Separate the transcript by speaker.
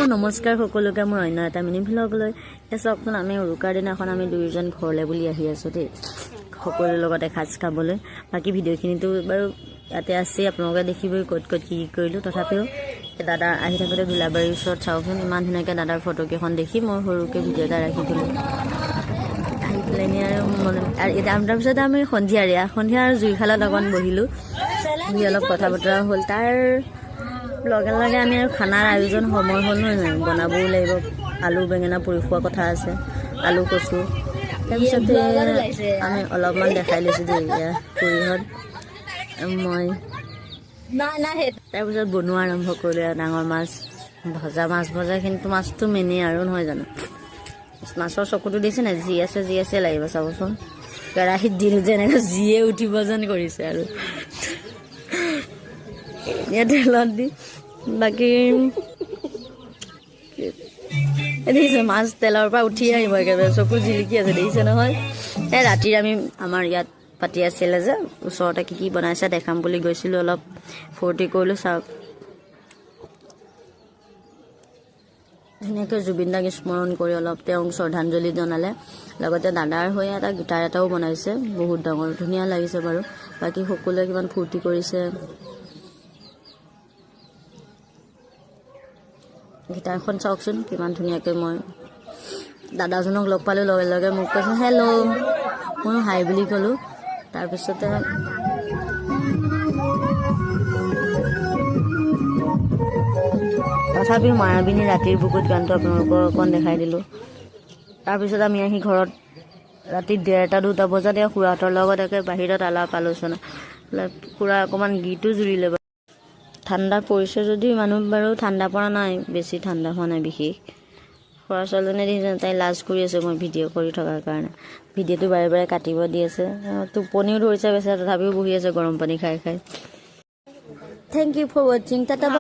Speaker 1: নমস্কাৰ সকলোকে মোৰ অন্য এটা মিনি ভ্লগলৈ চাওকচোন আমি উৰুকাৰ দিনাখন আমি দুয়োজন ঘৰলৈ বুলি আহি আছোঁ দেই সকলোৰ লগত এসাঁজ খাবলৈ বাকী ভিডিঅ'খিনিতো বাৰু ইয়াতে আছে আপোনালোকে দেখিবই ক'ত ক'ত কি কৰিলোঁ তথাপিও দাদা আহি থাকোঁতে দোলাবাৰীৰ ওচৰত চাওকচোন ইমান ধুনীয়াকৈ দাদাৰ ফটোকেইখন দেখি মই সৰুকৈ ভিডিঅ' এটা ৰাখি দিলোঁ আহি পেলাই আৰু তাৰপিছতে আমি সন্ধিয়া আৰু জুইশালত অকণ বহিলোঁ বহি অলপ কথা বতৰা হ'ল তাৰ লগে লগে আমি আৰু খানাৰ আয়োজন সময় হ'ল নহয় জানো বনাবও লাগিব আলু বেঙেনা পুৰি খোৱা কথা আছে আলু কচু তাৰপিছতে আমি অলপমান দেখাই লৈছোঁ দেই এয়া পুৰিহঁত মই তাৰপিছত বনোৱা আৰম্ভ কৰিলোঁ আৰু ডাঙৰ মাছ ভজাখিনিতো মাছটো মেনেই আৰু নহয় জানো মাছৰ চকুটো দিছে নাই যি আছে লাগিব চাবচোন কেৰাহীত দিলোঁ যে এনেকৈ জিয়ে উঠিব যেন কৰিছে আৰু ইয়াতে তেলত দি বাকী দেখিছে মাছ তেলৰ পৰা উঠি আহিব একেবাৰে চকু জিলিকি আছে দেখিছে নহয় এই ৰাতিৰ আমাৰ ইয়াত পাতি আছিলে যে ওচৰতে কি বনাইছে দেখাম বুলি গৈছিলোঁ অলপ ফূৰ্তি কৰিলোঁ চাওক ধুনীয়াকৈ জুবিন দাক স্মৰণ কৰি অলপ তেওঁক শ্ৰদ্ধাঞ্জলি জনালে লগতে দাদাৰ হৈ এটা গীটাৰ এটাও বনাইছে বহুত ডাঙৰ ধুনীয়া লাগিছে বাৰু বাকী সকলোৱে কিমান ফূৰ্তি কৰিছে গীটাৰখন চাওকচোন কিমান ধুনীয়াকৈ মই দাদাজনক লগ পালোঁ লগে লগে মোক কৈছে হেল্ল' ময়ো হাই বুলি ক'লোঁ তাৰপিছতে তথাপিও মায়াবিনী ৰাতিৰ বুকুত গানটো আপোনালোকক অকণ দেখাই দিলোঁ তাৰপিছত আমি আহি ঘৰত ৰাতি 1:30-2টা বজাত খুৰাহঁতৰ লগত একে বাহিৰত আলাপ আলোচনা খুৰা অকণমান গীতো জুৰিলে বাৰু ঠাণ্ডা পৰিছে যদিও মানুহ বাৰু ঠাণ্ডা পৰা নাই বেছি ঠাণ্ডা হোৱা নাই বিশেষ খুৰা ছোৱালীজনী দেখিছে তাই লাজ কৰি আছে মই ভিডিঅ' কৰি থকাৰ কাৰণে ভিডিঅ'টো বাৰে বাৰে কাটিব দি আছে টোপনিও ধৰিছে বেচেৰা তথাপিও বহি আছে গৰম পানী খাই থেংক ইউ ফৰ ৱাচিং টাটা